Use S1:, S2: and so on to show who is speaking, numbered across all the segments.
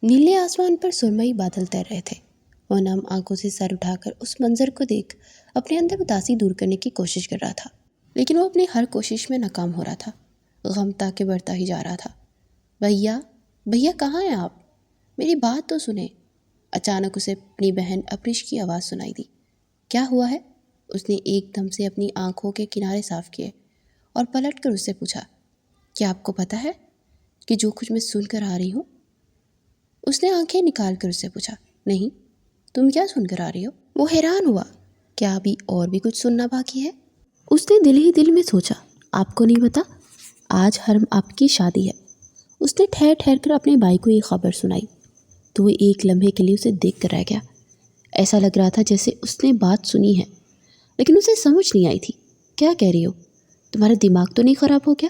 S1: نیلے آسمان پر سرمئی بادل تیر رہے تھے۔ وہ نم آنکھوں سے سر اٹھا کر اس منظر کو دیکھ اپنے اندر اداسی دور کرنے کی کوشش کر رہا تھا، لیکن وہ اپنی ہر کوشش میں ناکام ہو رہا تھا۔ غم تاکہ بڑھتا ہی جا رہا تھا۔ بھیا، بھیا کہاں ہیں آپ؟ میری بات تو سنیں۔ اچانک اسے اپنی بہن ابریش کی آواز سنائی دی۔ کیا ہوا ہے؟ اس نے ایک دم سے اپنی آنکھوں کے کنارے صاف کیے اور پلٹ کر اس سے پوچھا، کیا آپ کو پتہ ہے کہ جو کچھ میں سن کر آ رہی ہوں؟ اس نے آنکھیں نکال کر اس سے پوچھا، نہیں، تم کیا سن کر آ رہی ہو؟ وہ حیران ہوا، کیا ابھی اور بھی کچھ سننا باقی ہے؟ اس نے دل ہی دل میں سوچا، آپ کو نہیں پتا، آج حرم آپ کی شادی ہے۔ اس نے ٹھہر ٹھہر کر اپنے بھائی کو یہ خبر سنائی تو وہ ایک لمحے کے لیے اسے دیکھ کر رہ گیا۔ ایسا لگ رہا تھا جیسے اس نے بات سنی ہے، لیکن اسے سمجھ نہیں آئی تھی۔ کیا کہہ رہی ہو؟ تمہارا دماغ تو نہیں خراب ہو گیا؟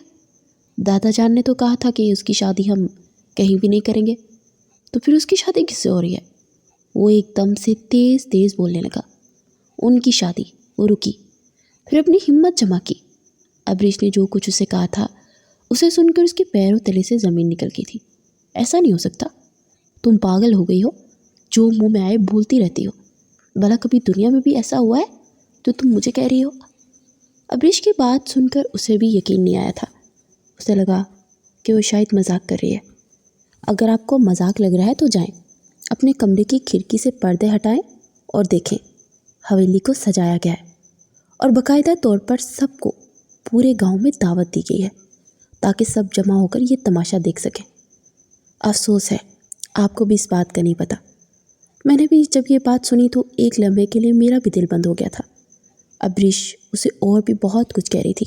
S1: دادا جان نے تو کہا تھا کہ اس کی شادی ہم کہیں بھی نہیں کریں گے، تو پھر اس کی شادی کس سے ہو رہی ہے؟ وہ ایک دم سے تیز تیز بولنے لگا۔ ان کی شادی؟ وہ رکی، پھر اپنی ہمت جمع کی۔ ابریش نے جو کچھ اسے کہا تھا اسے سن کر اس کے پیروں تلے سے زمین نکل گئی تھی۔ ایسا نہیں ہو سکتا، تم پاگل ہو گئی ہو، جو منہ میں آئے بھولتی رہتی ہو۔ بھلا کبھی دنیا میں بھی ایسا ہوا ہے جو تم مجھے کہہ رہی ہو؟ ابریش کی بات سن کر اسے بھی یقین نہیں آیا تھا۔ اسے لگا کہ وہ شاید مذاق کر رہی ہے۔ اگر آپ کو مذاق لگ رہا ہے تو جائیں، اپنے کمرے کی کھڑکی سے پردے ہٹائیں اور دیکھیں، حویلی کو سجایا گیا ہے اور باقاعدہ طور پر سب کو پورے گاؤں میں دعوت دی گئی ہے تاکہ سب جمع ہو کر یہ تماشا دیکھ سکیں۔ افسوس ہے آپ کو بھی اس بات کا نہیں پتہ۔ میں نے بھی جب یہ بات سنی تو ایک لمحے کے لیے میرا بھی دل بند ہو گیا تھا۔ ابریش اسے اور بھی بہت کچھ کہہ رہی تھی،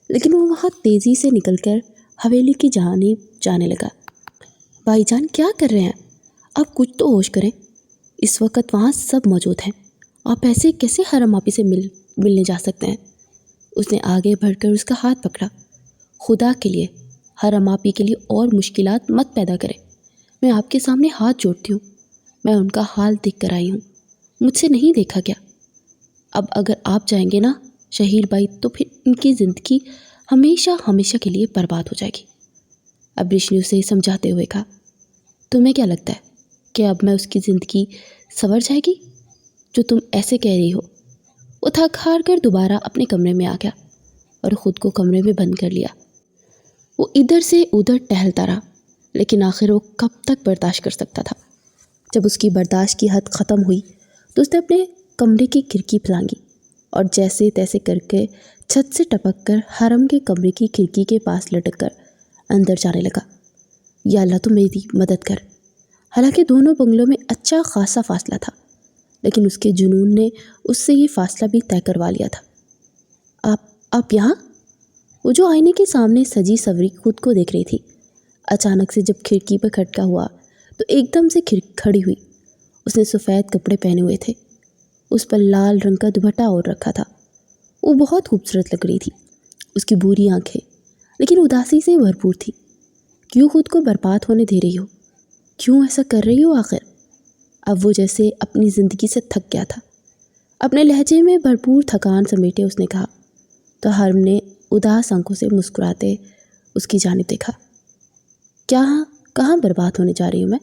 S1: لیکن وہ وہاں تیزی سے نکل کر حویلی کی جانب جانے لگا۔ بھائی جان کیا کر رہے ہیں؟ آپ کچھ تو ہوش کریں، اس وقت وہاں سب موجود ہیں، آپ ایسے کیسے حرم آپی سے ملنے جا سکتے ہیں؟ اس نے آگے بڑھ کر اس کا ہاتھ پکڑا۔ خدا کے لیے حرم آپی کے لیے اور مشکلات مت پیدا کریں، میں آپ کے سامنے ہاتھ جوڑتی ہوں، میں ان کا حال دیکھ کر آئی ہوں، مجھ سے نہیں دیکھا گیا۔ اب اگر آپ جائیں گے نا شہیر بھائی تو پھر ان کی زندگی ہمیشہ ہمیشہ کے لیے برباد ہو جائے گی۔ ابریش نے اسے سمجھاتے ہوئے کہا، تمہیں کیا لگتا ہے کہ اب میں اس کی زندگی سنور جائے گی جو تم ایسے کہہ رہی ہو؟ وہ تھک ہار کر دوبارہ اپنے کمرے میں آ گیا اور خود کو کمرے میں بند کر لیا۔ وہ ادھر سے ادھر ٹہلتا رہا، لیکن آخر وہ کب تک برداشت کر سکتا تھا؟ جب اس کی برداشت کی حد ختم ہوئی تو اس نے اپنے کمرے کی کھڑکی پھلانگی اور جیسے تیسے کر کے چھت سے ٹپک کر حرم کے کمرے کی کھڑکی کے پاس لٹک کر اندر جانے لگا۔ یا اللہ تو میری مدد کر۔ حالانکہ دونوں بنگلوں میں اچھا خاصا فاصلہ تھا، لیکن اس کے جنون نے اس سے یہ فاصلہ بھی طے کروا لیا تھا۔ آپ یہاں؟ وہ جو آئینے کے سامنے سجی سوری خود کو دیکھ رہی تھی، اچانک سے جب کھڑکی پر کھٹکا ہوا تو ایک دم سے کھڑی ہوئی۔ اس نے سفید کپڑے پہنے ہوئے تھے، اس پر لال رنگ کا دوپٹہ اوڑھ رکھا تھا۔ وہ بہت خوبصورت لگ رہی تھی۔ اس کی بوری آنکھیں لیکن اداسی سے بھرپور تھی۔ کیوں خود کو برباد ہونے دے رہی ہو؟ کیوں ایسا کر رہی ہو آخر؟ اب وہ جیسے اپنی زندگی سے تھک گیا تھا۔ اپنے لہجے میں بھرپور تھکان سمیٹے اس نے کہا تو حرم نے اداس آنکھوں سے مسکراتے اس کی جانب دیکھا۔ کہاں برباد ہونے جا رہی ہوں میں؟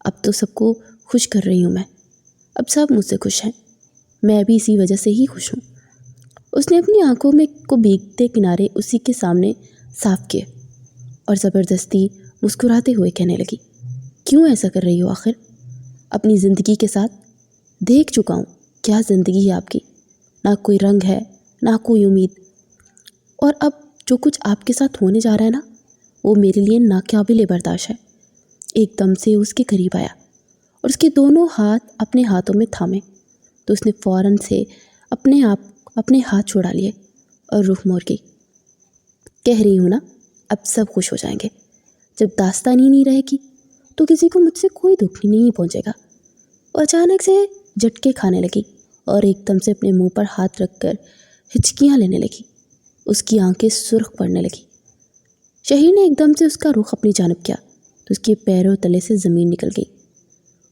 S1: اب تو سب کو خوش کر رہی ہوں میں، اب سب مجھ سے خوش ہیں، میں بھی اسی وجہ سے ہی خوش ہوں۔ اس نے اپنی آنکھوں میں کو بھیگتے کنارے اسی کے سامنے صاف کیے اور زبردستی مسکراتے ہوئے کہنے لگی، کیوں ایسا کر رہی ہو آخر؟ اپنی زندگی کے ساتھ دیکھ چکا ہوں کیا زندگی ہے آپ کی، نہ کوئی رنگ ہے نہ کوئی امید، اور اب جو کچھ آپ کے ساتھ ہونے جا رہا ہے نا وہ میرے لیے ناقابل برداشت ہے۔ ایک دم سے اس کے قریب آیا اور اس کے دونوں ہاتھ اپنے ہاتھوں میں تھامے تو اس نے فوراً سے اپنے ہاتھ چھڑا لیے اور رخ موڑ گئی۔ کہہ رہی ہوں نا اب سب خوش ہو جائیں گے، جب داستانی نہیں رہے گی تو کسی کو مجھ سے کوئی دکھ نہیں پہنچے گا۔ وہ اچانک سے جھٹکے کھانے لگی اور ایک دم سے اپنے منہ پر ہاتھ رکھ کر ہچکیاں لینے لگی۔ اس کی آنکھیں سرخ پڑنے لگی۔ شہیر نے ایک دم سے اس کا رخ اپنی جانب کیا تو اس کے پیروں تلے سے زمین نکل گئی۔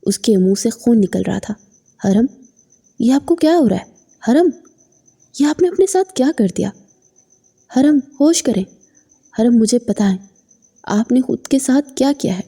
S1: اس کے منہ سے خون نکل رہا تھا۔ حرم، یہ آپ کو کیا ہو رہا ہے؟ حرم، یہ آپ نے اپنے ساتھ کیا کر دیا؟ حرم ہوش کریں، حرم مجھے پتہ ہے آپ نے خود کے ساتھ کیا کیا ہے۔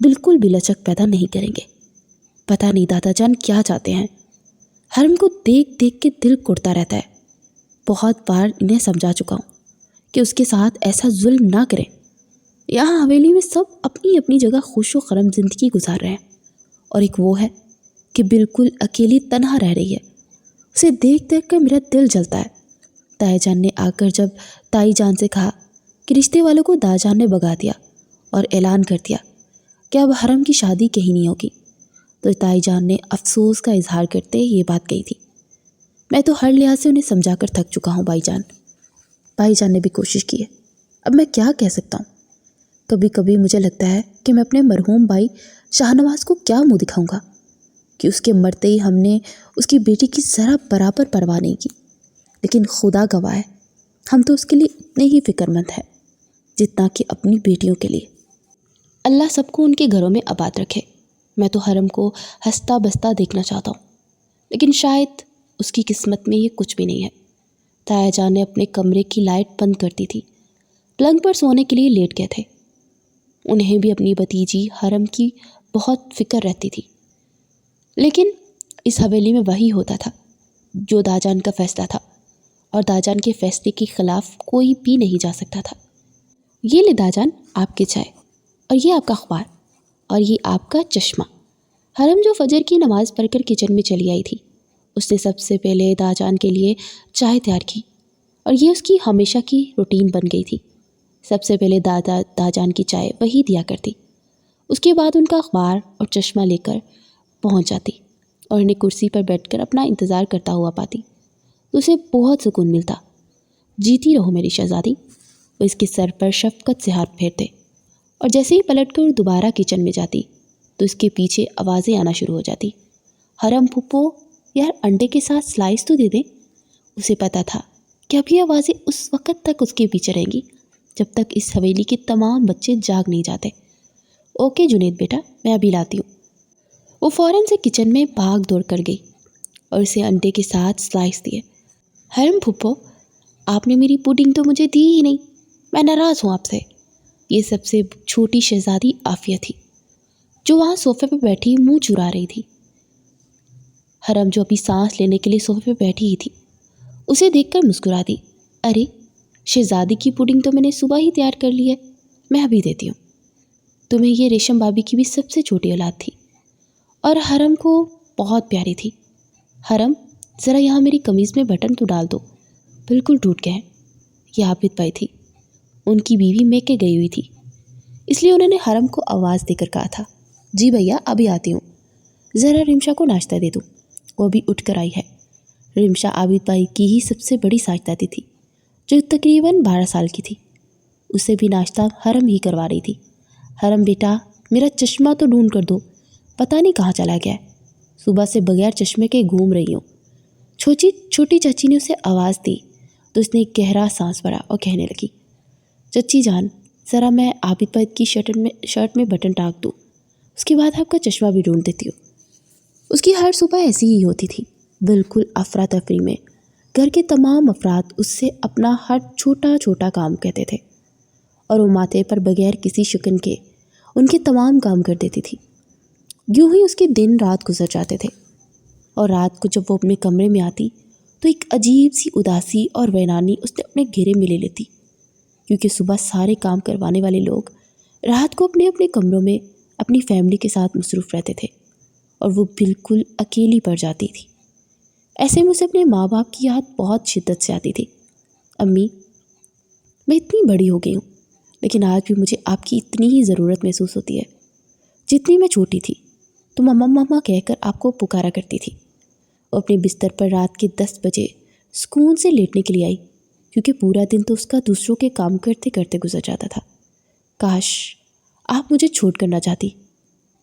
S1: بالکل بھی لچک پیدا نہیں کریں گے۔ پتہ نہیں دادا جان کیا چاہتے ہیں۔ حرم کو دیکھ دیکھ کے دل کڑتا رہتا ہے۔ بہت بار انہیں سمجھا چکا ہوں کہ اس کے ساتھ ایسا ظلم نہ کریں۔ یہاں حویلی میں سب اپنی اپنی جگہ خوش و خرم زندگی گزار رہے ہیں، اور ایک وہ ہے کہ بالکل اکیلی تنہا رہ رہی ہے۔ اسے دیکھ دیکھ کر میرا دل جلتا ہے۔ تائی جان نے آ کر جب تائی جان سے کہا کہ رشتے والوں کو دادا جان نے بگا دیا اور اعلان کر دیا کہ اب حرم کی شادی کہیں نہیں ہوگی، تو تائی جان نے افسوس کا اظہار کرتے یہ بات کہی تھی۔ میں تو ہر لحاظ سے انہیں سمجھا کر تھک چکا ہوں بھائی جان۔ بھائی جان نے بھی کوشش کی ہے، اب میں کیا کہہ سکتا ہوں۔ کبھی کبھی مجھے لگتا ہے کہ میں اپنے مرحوم بھائی شاہ نواز کو کیا منہ دکھاؤں گا کہ اس کے مرتے ہی ہم نے اس کی بیٹی کی ذرا برابر پرواہ نہیں کی، لیکن خدا گواہ ہے ہم تو اس کے لیے اتنے ہی فکر مند ہیں جتنا کہ اپنی بیٹیوں کے لیے۔ اللہ سب کو ان کے گھروں میں آباد رکھے۔ میں تو حرم کو ہنستا بستا دیکھنا چاہتا ہوں، لیکن شاید اس کی قسمت میں یہ کچھ بھی نہیں ہے۔ تایا جان نے اپنے کمرے کی لائٹ بند کر دی تھی، پلنگ پر سونے کے لیے لیٹ گئے تھے۔ انہیں بھی اپنی بھتیجی حرم کی بہت فکر رہتی تھی، لیکن اس حویلی میں وہی ہوتا تھا جو داجان کا فیصلہ تھا، اور داجان کے فیصلے کے خلاف کوئی بھی نہیں جا سکتا تھا۔ یہ لے داجان آپ کے چائے، اور یہ آپ کا اخبار، اور یہ آپ کا چشمہ۔ حرم جو فجر کی نماز پڑھ کر کچن میں چلی آئی تھی، اس نے سب سے پہلے داجان کے لیے چائے تیار کی، اور یہ اس کی ہمیشہ کی روٹین بن گئی تھی۔ سب سے پہلے داجان کی چائے وہی دیا کرتی، اس کے بعد ان کا اخبار اور چشمہ لے کر پہنچ جاتی اور انہیں کرسی پر بیٹھ کر اپنا انتظار کرتا ہوا پاتی، تو اسے بہت سکون ملتا۔ جیتی رہو میری شہزادی، وہ اس کے سر پر شفقت سے ہاتھ پھیرتے، اور جیسے ہی پلٹ کر دوبارہ کچن میں جاتی تو اس کے پیچھے آوازیں آنا شروع ہو جاتی۔ حرم پھپھو، یار انڈے کے ساتھ سلائس تو دے دیں۔ اسے پتہ تھا کہ اب یہ آوازیں اس وقت تک اس کے پیچھے رہیں گی جب تک اس حویلی کے تمام بچے جاگ نہیں جاتے۔ اوکے جنید بیٹا، میں ابھی لاتی ہوں۔ وہ فوراً سے کچن میں بھاگ دوڑ کر گئی اور اسے انڈے کے ساتھ سلائس دیے۔ حرم پھپھو، آپ نے میری پوڈنگ تو مجھے دی ہی نہیں، میں ناراض ہوں آپ سے۔ یہ سب سے چھوٹی شہزادی عافیہ تھی، جو وہاں صوفے پہ بیٹھی منہ چرا رہی تھی۔ حرم جو ابھی سانس لینے کے لیے صوفے پہ بیٹھی ہی تھی، اسے دیکھ کر مسکرا دی۔ ارے شہزادی کی پوڈنگ تو میں نے صبح ہی تیار کر لی ہے، میں ابھی دیتی ہوں۔ تمہیں یہ ریشم بھابھی کی بھی سب سے چھوٹی اولاد تھی، اور حرم کو بہت پیاری تھی۔ حرم، ذرا یہاں میری قمیض میں بٹن تو ڈال دو، بالکل ٹوٹ گئے ہیں۔ یہ عابد بھائی تھی، ان کی بیوی میکے گئی ہوئی تھی، اس لیے انہوں نے حرم کو آواز دے کر کہا تھا، جی بھیا ابھی آتی ہوں، ذرا رمشا کو ناشتہ دے دوں، وہ بھی اٹھ کر آئی ہے۔ رمشا عابد بھائی کی ہی سب سے بڑی ساجدادی تھی، جو تقریباً 12 سال کی تھی۔ اسے بھی ناشتہ حرم ہی کروا رہی تھی۔ حرم بیٹا، میرا چشمہ تو ڈھونڈ کر دو، پتہ نہیں کہاں چلا گیا ہے، صبح سے بغیر چشمے کے گھوم رہی ہوں۔ چھوٹی چچی نے اسے آواز دی تو اس نے ایک گہرا سانس بھرا اور کہنے لگی، چچی جان، ذرا میں عابد بھائی کی شرٹ میں بٹن ٹانک دوں، اس کے بعد آپ کا چشمہ بھی ڈھونڈ دیتی ہوں۔ اس کی ہر صبح ایسی ہی ہوتی تھی، بالکل افراتفری میں۔ گھر کے تمام افراد اس سے اپنا ہر چھوٹا کام کہتے تھے، اور وہ ماتھے پر بغیر کسی شکن کے ان کے تمام کام کر دیتی تھی۔ یوں ہی اس کے دن رات گزر جاتے تھے، اور رات کو جب وہ اپنے کمرے میں آتی تو ایک عجیب سی اداسی اور ویرانی اس نے اپنے گھیرے میں لے لیتی، کیونکہ صبح سارے کام کروانے والے لوگ رات کو اپنے اپنے کمروں میں اپنی فیملی کے ساتھ مصروف رہتے تھے، اور وہ بالکل اکیلی پڑ جاتی تھی۔ ایسے میں اسے اپنے ماں باپ کی یاد بہت شدت سے آتی تھی۔ امی، میں اتنی بڑی ہو گئی ہوں، لیکن آج بھی مجھے آپ کی اتنی ہی ضرورت محسوس ہوتی ہے جتنی میں چھوٹی تھی تو مما مما کہہ کر آپ کو پکارا کرتی تھی۔ وہ اپنے بستر پر رات کے 10 بجے سکون سے لیٹنے کے لیے آئی، کیونکہ پورا دن تو اس کا دوسروں کے کام کرتے کرتے گزر جاتا تھا۔ کاش آپ مجھے چھوڑ کر نہ جاتی،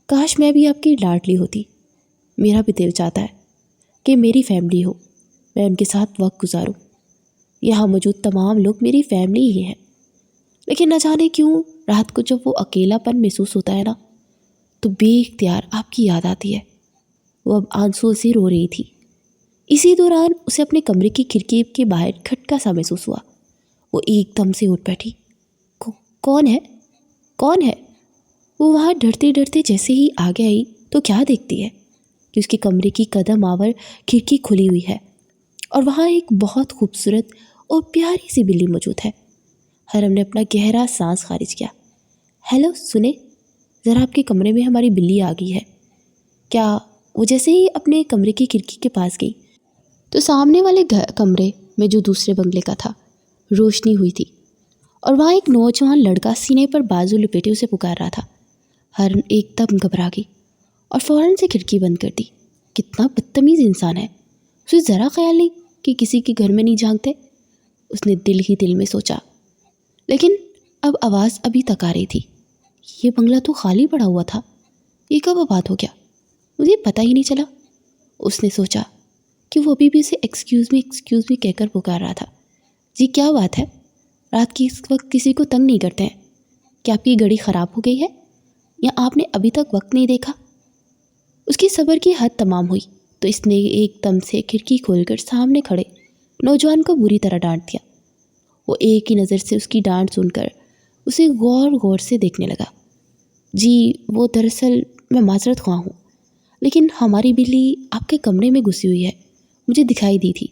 S1: کاش میں بھی آپ کی لاڈلی ہوتی۔ میرا بھی دل چاہتا ہے کہ میری فیملی ہو، میں ان کے ساتھ وقت گزاروں۔ یہاں موجود تمام لوگ میری فیملی ہی ہیں، لیکن نہ جانے کیوں رات کو جب وہ اکیلا پن محسوس ہوتا ہے نا، تو بے اختیار آپ کی یاد آتی ہے۔ وہ اب آنسوؤں سے رو رہی تھی۔ اسی دوران اسے اپنے کمرے کی کھڑکی کے باہر کھٹکا سا محسوس ہوا۔ وہ ایک دم سے اٹھ بیٹھی۔ کون ہے؟ کون ہے؟ وہ وہاں ڈرتے ڈرتے جیسے ہی آگے آئی تو کیا دیکھتی ہے کہ اس کے کمرے کی قدم آور کھڑکی کھلی ہوئی ہے اور وہاں ایک بہت خوبصورت اور پیاری سی بلی موجود ہے۔ حرم نے اپنا گہرا سانس خارج کیا۔ ہیلو سنیں، ذرا آپ کے کمرے میں ہماری بلی آ گئی ہے کیا؟ وہ جیسے ہی اپنے کمرے کی کھڑکی کے پاس گئی تو سامنے والے کمرے میں جو دوسرے بنگلے کا تھا روشنی ہوئی تھی اور وہاں ایک نوجوان لڑکا سینے پر بازو لپیٹے اسے پکار رہا تھا۔ حرم ایک دم گھبرا گئی اور فوراً سے کھڑکی بند کر دی۔ کتنا بدتمیز انسان ہے، اسے ذرا خیال نہیں کہ کسی کے گھر میں نہیں جھانکتے، اس نے دل ہی دل میں سوچا۔ لیکن اب آواز ابھی تک آ رہی تھی۔ یہ بنگلہ تو خالی پڑا ہوا تھا، یہ کب آباد ہو گیا؟ مجھے پتہ ہی نہیں چلا۔ اس نے سوچا کہ وہ ابھی بھی اسے ایکسکیوز می کہہ کر پکار رہا تھا۔ جی کیا بات ہے؟ رات کی اس وقت کسی کو تنگ نہیں کرتے ہیں کیا؟ آپ کی گھڑی خراب ہو گئی ہے یا آپ نے ابھی تک وقت نہیں دیکھا؟ اس کی صبر کی حد تمام ہوئی تو اس نے ایک دم سے کھڑکی کھول کر سامنے کھڑے نوجوان کو بری طرح ڈانٹ دیا۔ وہ ایک ہی نظر سے اس کی ڈانٹ سن کر اسے غور سے دیکھنے لگا۔ جی وہ دراصل میں معذرت خواہ ہوں، لیکن ہماری بلی آپ کے کمرے میں گھسی ہوئی ہے، مجھے دکھائی دی تھی،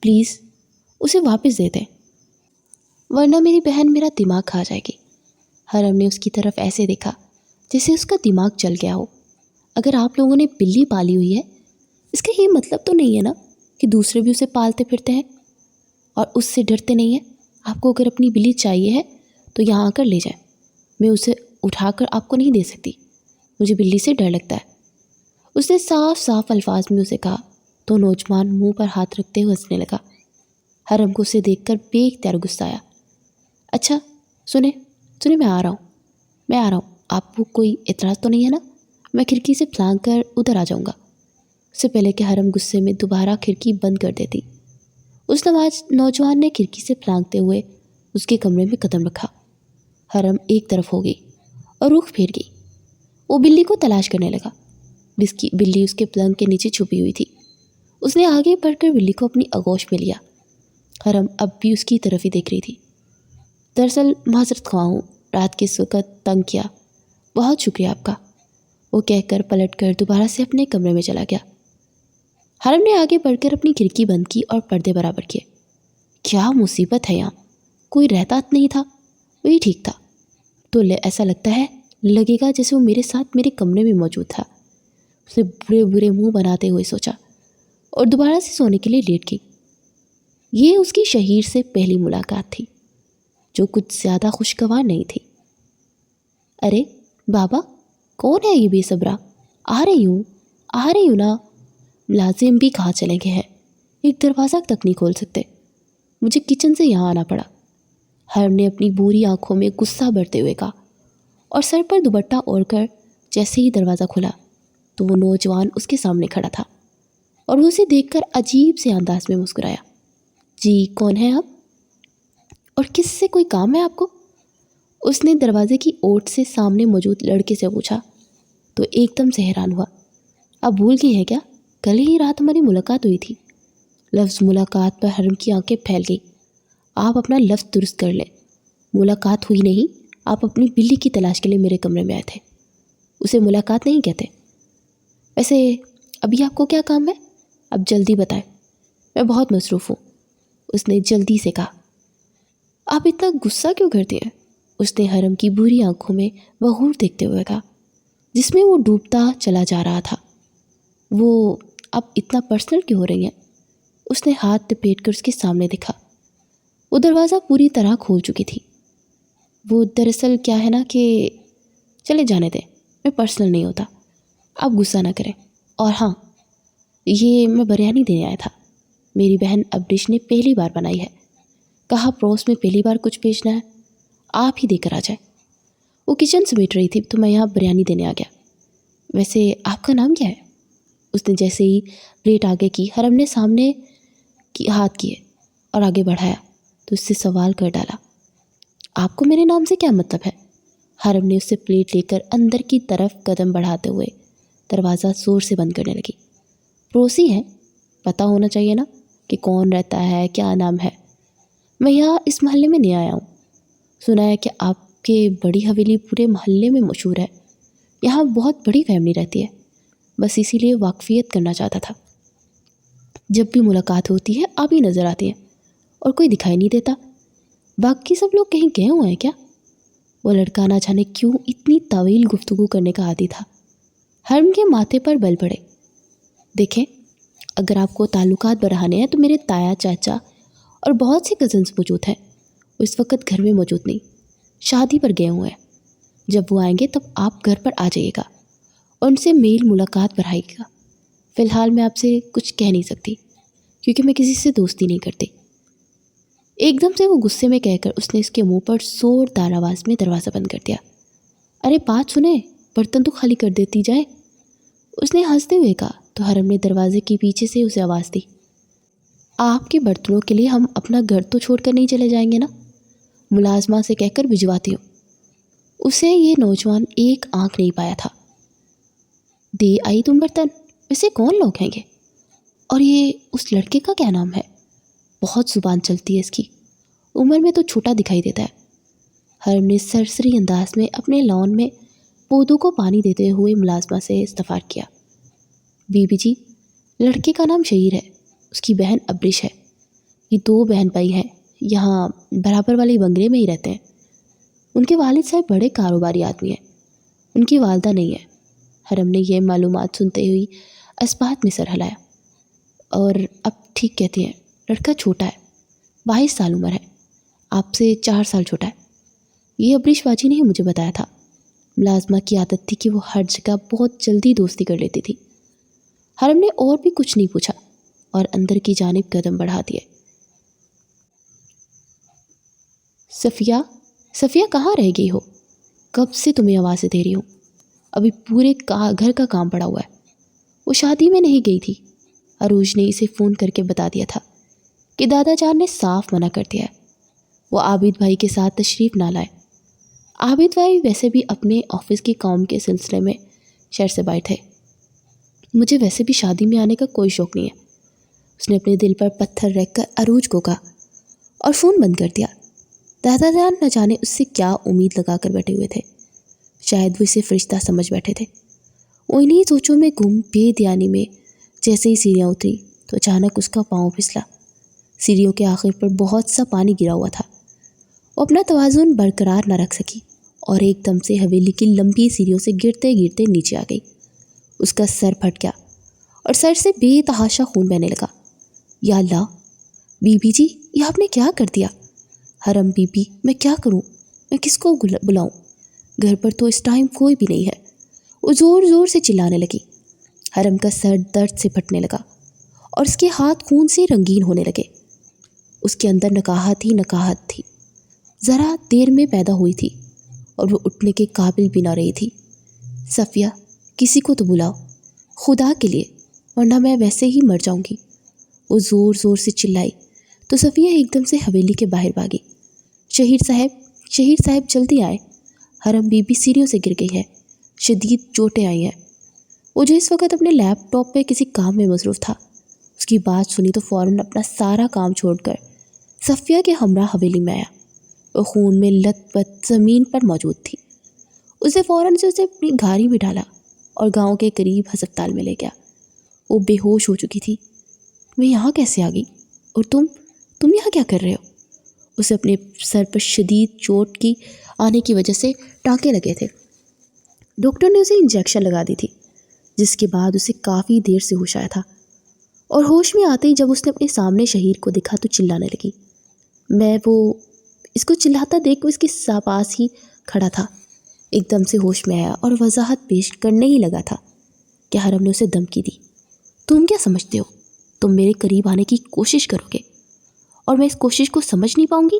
S1: پلیز اسے واپس دے دیں ورنہ میری بہن میرا دماغ کھا جائے گی۔ حرم نے اس کی طرف ایسے دیکھا جیسے اس کا دماغ چل گیا ہو۔ اگر آپ لوگوں نے بلی پالی ہوئی ہے اس کا یہ مطلب تو نہیں ہے نا کہ دوسرے بھی اسے پالتے پھرتے ہیں اور اس سے ڈرتے نہیں ہیں۔ آپ کو اگر اپنی بلی چاہیے ہے تو یہاں آ کر لے جائیں، میں اسے اٹھا کر آپ کو نہیں دے سکتی، مجھے بلی سے ڈر لگتا ہے، اس نے صاف الفاظ میں اسے کہا تو نوجوان منہ پر ہاتھ رکھتے ہوئے ہنسنے لگا۔ حرم کو اسے دیکھ کر بے اختیار غصہ آیا۔ اچھا سنیں میں آ رہا ہوں، آپ کو کوئی اعتراض تو نہیں ہے نا؟ میں کھڑکی سے پھلانگ کر ادھر آ جاؤں گا۔ اس سے پہلے کہ حرم غصے میں دوبارہ کھڑکی بند کر دیتی، اس نوجوان نے کھڑکی سے پھلانگتے ہوئے اس کے کمرے میں قدم رکھا۔ حرم ایک طرف ہو گئی اور رخ پھیر گئی۔ وہ بلی کو تلاش کرنے لگا۔ بلی اس کے پلنگ کے نیچے چھپی ہوئی تھی۔ اس نے آگے بڑھ کر بلی کو اپنی آغوش میں لیا۔ حرم اب بھی اس کی طرف ہی دیکھ رہی تھی۔ دراصل معذرت خواہ ہوں، رات کے اس وقت تنگ کیا، بہت شکریہ آپ کا، وہ کہہ کر پلٹ کر دوبارہ سے اپنے کمرے میں چلا گیا۔ حرم نے آگے بڑھ کر اپنی کھڑکی بند کی اور پردے برابر کیے۔ کیا مصیبت ہے یہاں، کوئی رہتا نہیں تھا، وہی ٹھیک تھا، تو ایسا لگے گا جیسے وہ میرے ساتھ میرے کمرے میں موجود تھا، اس نے برے منہ بناتے ہوئے سوچا اور دوبارہ سے سونے کے لیے لیٹ گئی۔ یہ اس کی شہیر سے پہلی ملاقات تھی جو کچھ زیادہ خوشگوار نہیں تھی۔ ارے بابا کون ہے یہ بے صبرا؟ آ رہی ہوں نا۔ ملازم بھی کہاں چلے گئے ہیں، ایک دروازہ تک نہیں کھول سکتے، مجھے کچن سے یہاں آنا پڑا۔ حرم نے اپنی بری آنکھوں میں غصہ بھرتے ہوئے کہا اور سر پر دوپٹہ اوڑھ کر جیسے ہی دروازہ کھلا تو وہ نوجوان اس کے سامنے کھڑا تھا اور وہ اسے دیکھ کر عجیب سے انداز میں مسکرایا۔ جی کون ہے آپ اور کس سے کوئی کام ہے آپ کو؟ اس نے دروازے کی اوٹ سے سامنے موجود لڑکے سے پوچھا تو ایک دم سے حیران ہوا۔ آپ بھول گئی ہیں کیا؟ کل ہی رات ہماری ملاقات ہوئی تھی۔ لفظ ملاقات پر حرم کی آنکھیں پھیل گئی۔ آپ اپنا لفظ درست کر لیں، ملاقات ہوئی نہیں، آپ اپنی بلی کی تلاش کے لیے میرے کمرے میں آئے تھے، اسے ملاقات نہیں کہتے۔ ویسے ابھی آپ کو کیا کام ہے؟ اب جلدی بتائیں، میں بہت مصروف ہوں، اس نے جلدی سے کہا۔ آپ اتنا غصہ کیوں کرتے ہیں؟ اس نے حرم کی بری آنکھوں میں بغور دیکھتے ہوئے کہا جس میں وہ ڈوبتا چلا جا رہا تھا۔ وہ اب اتنا پرسنل کیوں ہو رہی ہیں؟ اس نے ہاتھ لپیٹ کر اس کے سامنے دیکھا۔ وہ دروازہ پوری طرح کھول چکی تھی۔ وہ دراصل کیا ہے نا کہ چلے جانے دیں، میں پرسنل نہیں ہوتا، آپ غصہ نہ کریں۔ اور ہاں، یہ میں بریانی دینے آیا تھا، میری بہن اب ڈش نے پہلی بار بنائی ہے، کہا پڑوس میں پہلی بار کچھ بھیجنا ہے، آپ ہی دے کر آ جائیں۔ وہ کچن سمیٹ رہی تھی تو میں یہاں بریانی دینے آ گیا۔ ویسے آپ کا نام کیا ہے؟ اس نے جیسے ہی پلیٹ آگے کی، حرم نے سامنے کی ہاتھ کیے اور آگے بڑھایا تو اس سے سوال کر ڈالا، آپ کو میرے نام سے کیا مطلب ہے؟ حرم نے اس سے پلیٹ لے کر اندر کی طرف قدم بڑھاتے ہوئے دروازہ زور سے بند کرنے لگی۔ پڑوسی ہیں، پتہ ہونا چاہیے نا کہ کون رہتا ہے، کیا نام ہے۔ میں یہاں اس محلے میں نہیں آیا ہوں، سنا ہے کہ آپ کہ بڑی حویلی پورے محلے میں مشہور ہے، یہاں بہت بڑی فیملی رہتی ہے، بس اسی لیے واقفیت کرنا چاہتا تھا۔ جب بھی ملاقات ہوتی ہے آپ ہی نظر آتے ہیں اور کوئی دکھائی نہیں دیتا۔ باقی سب لوگ کہیں گئے ہوئے ہیں کیا؟ وہ لڑکا نہ جانے کیوں اتنی طویل گفتگو کرنے کا عادی تھا۔ ہرم کے ماتھے پر بل پڑے۔ دیکھیں، اگر آپ کو تعلقات بڑھانے ہیں تو میرے تایا چاچا اور بہت سے کزنس موجود ہیں، وہ اس وقت گھر میں موجود نہیں، شادی پر گئے ہوئے ہیں۔ جب وہ آئیں گے تب آپ گھر پر آ جائیے گا اور ان سے میل ملاقات بڑھائیے گا۔ فی الحال میں آپ سے کچھ کہہ نہیں سکتی کیونکہ میں کسی سے دوستی نہیں کرتی۔ ایک دم سے وہ غصے میں کہہ کر اس نے اس کے منہ پر زوردار آواز میں دروازہ بند کر دیا۔ ارے بات سنیں، برتن تو خالی کر دیتی جائے، اس نے ہنستے ہوئے کہا تو حرم نے دروازے کے پیچھے سے اسے آواز دی۔ آپ کے برتنوں کے لیے ہم اپنا گھر تو چھوڑ کر نہیں چلے جائیں گے نا، ملازمہ سے کہہ کر بھجواتی ہوں۔ اسے یہ نوجوان ایک آنکھ نہیں پایا تھا۔ دے آئی تم برتن، ویسے کون لوگ ہیں یہ؟ اور یہ اس لڑکے کا کیا نام ہے؟ بہت زبان چلتی ہے اس کی، عمر میں تو چھوٹا دکھائی دیتا ہے۔ حرم نے سرسری انداز میں اپنے لان میں پودوں کو پانی دیتے ہوئے ملازمہ سے استفسار کیا۔ بی بی جی، لڑکے کا نام شہیر ہے، اس کی بہن ابرش ہے، یہ 2 بہن بھائی ہیں، یہاں برابر والے بنگلے میں ہی رہتے ہیں۔ ان کے والد صاحب بڑے کاروباری آدمی ہیں، ان کی والدہ نہیں ہے۔ حرم نے یہ معلومات سنتے ہوئی اسبات میں سر ہلایا۔ اور اب ٹھیک کہتی ہیں، لڑکا چھوٹا ہے، 22 سال عمر ہے، آپ سے 4 سال چھوٹا ہے۔ یہ ابریش باجی نے ہی مجھے بتایا تھا۔ ملازمہ کی عادت تھی کہ وہ ہر جگہ بہت جلدی دوستی کر لیتی تھی۔ حرم نے اور بھی کچھ نہیں پوچھا اور اندر کی جانب قدم بڑھا دیے۔ صفیہ کہاں رہ گئی ہو؟ کب سے تمہیں آوازیں دے رہی ہوں، ابھی پورے گھر کا کام پڑا ہوا ہے۔ وہ شادی میں نہیں گئی تھی، عروج نے اسے فون کر کے بتا دیا تھا کہ دادا جان نے صاف منع کر دیا ہے، وہ عابد بھائی کے ساتھ تشریف نہ لائے۔ عابد بھائی ویسے بھی اپنے آفس کی کام کے سلسلے میں شہر سے باہر تھے۔ مجھے ویسے بھی شادی میں آنے کا کوئی شوق نہیں ہے، اس نے اپنے دل پر پتھر رکھ کر عروج کو کہا اور فون بند کر دیا۔ دادا جان نہ جانے اس سے کیا امید لگا کر بیٹھے ہوئے تھے، شاید وہ اسے فرشتہ سمجھ بیٹھے تھے۔ وہ انہی سوچوں میں گم بے دھیانی میں جیسے ہی سیڑھیاں اتری تو اچانک اس کا پاؤں پھسلا۔ سیڑھیوں کے آخر پر بہت سا پانی گرا ہوا تھا۔ وہ اپنا توازن برقرار نہ رکھ سکی اور ایک دم سے حویلی کی لمبی سیڑھیوں سے گرتے گرتے نیچے آ گئی۔ اس کا سر پھٹ گیا اور سر سے بے تحاشا خون بہنے لگا۔ یا اللہ، بی بی جی، یہ آپ نے کیا کر دیا؟ حرم بی بی، میں کیا کروں؟ میں کس کو بلاؤں؟ گھر پر تو اس ٹائم کوئی بھی نہیں ہے۔ وہ زور زور سے چلانے لگی۔ حرم کا سر درد سے پھٹنے لگا اور اس کے ہاتھ خون سے رنگین ہونے لگے۔ اس کے اندر نکاہت ہی نکاہت تھی، ذرا دیر میں پیدا ہوئی تھی اور وہ اٹھنے کے قابل بھی نہ رہی تھی۔ صفیہ، کسی کو تو بلاؤ، خدا کے لیے، ورنہ میں ویسے ہی مر جاؤں گی۔ وہ زور زور سے چلائی تو صفیہ ایک دم سے حویلی کے باہر بھاگی۔ شہیر صاحب جلدی آئے، حرم بی بی سیڑھیوں سے گر گئی ہے، شدید چوٹیں آئی ہیں۔ وہ جو اس وقت اپنے لیپ ٹاپ پہ کسی کام میں مصروف تھا، اس کی بات سنی تو فوراً اپنا سارا کام چھوڑ کر صفیہ کے ہمراہ حویلی میں آیا۔ وہ خون میں لت پت زمین پر موجود تھی۔ اسے فوراً سے اسے اپنی گھاری میں ڈالا اور گاؤں کے قریب ہسپتال میں لے گیا۔ وہ بے ہوش ہو چکی تھی۔ میں یہاں کیسے آ گئی؟ اور تم یہاں کیا کر رہے ہو؟ اسے اپنے سر پر شدید چوٹ کی آنے کی وجہ سے ٹانکے لگے تھے۔ ڈاکٹر نے اسے انجیکشن لگا دی تھی، جس کے بعد اسے کافی دیر سے ہوش آیا تھا، اور ہوش میں آتے ہی جب اس نے اپنے سامنے شہیر کو دیکھا تو چلانے لگی۔ اس کو چلاتا دیکھ وہ اس کے پاس ہی کھڑا تھا۔ ایک دم سے ہوش میں آیا اور وضاحت پیش کرنے ہی لگا تھا کہ حرم نے اسے دھمکی دی۔ تم کیا سمجھتے ہو؟ تم میرے قریب آنے کی کوشش کرو گے اور میں اس کوشش کو سمجھ نہیں پاؤں گی؟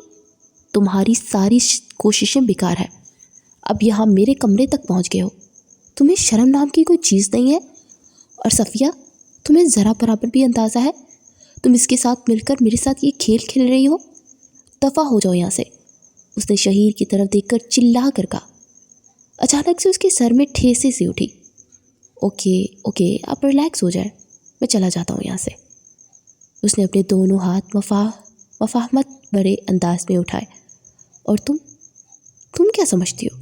S1: تمہاری ساری کوششیں بیکار ہیں۔ اب یہاں میرے کمرے تک پہنچ گئے ہو، تمہیں شرم نام کی کوئی چیز نہیں ہے؟ اور صفیہ، تمہیں ذرا برابر بھی اندازہ ہے تم اس کے ساتھ مل کر میرے ساتھ یہ کھیل کھیل رہی ہو؟ دفع ہو جاؤ یہاں سے، اس نے شہیر کی طرف دیکھ کر چلا کر کہا۔ اچانک سے اس کے سر میں ٹھیسے سی اٹھی۔ اوکے آپ ریلیکس ہو جائیں، میں چلا جاتا ہوں یہاں سے۔ اس نے اپنے دونوں ہاتھ مفاہمت بھرے انداز میں اٹھائے۔ اور تم کیا سمجھتی ہو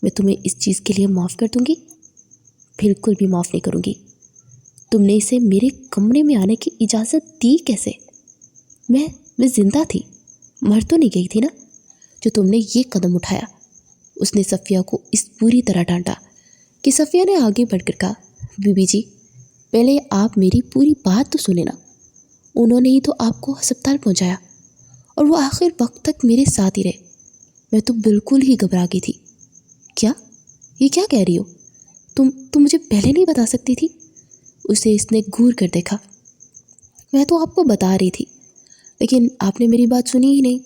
S1: میں تمہیں اس چیز کے لیے معاف کر دوں گی؟ بالکل بھی معاف نہیں کروں گی۔ تم نے اسے میرے کمرے میں آنے کی اجازت دی کیسے؟ میں زندہ تھی، مر تو نہیں گئی تھی نا جو تم نے یہ قدم اٹھایا۔ اس نے صفیہ کو اس پوری طرح ڈانٹا کہ صفیہ نے آگے بڑھ کر کہا، بی بی جی پہلے آپ میری پوری بات تو سنیں نا۔ انہوں نے ہی تو آپ کو ہسپتال پہنچایا اور وہ آخر وقت تک میرے ساتھ ہی رہے۔ میں تو بالکل ہی گھبرا گئی تھی۔ کیا یہ کیا کہہ رہی ہو؟ تم مجھے پہلے نہیں بتا سکتی تھی؟ اسے اس نے گھور کر دیکھا۔ میں تو آپ کو بتا رہی تھی لیکن آپ نے میری بات سنی ہی نہیں۔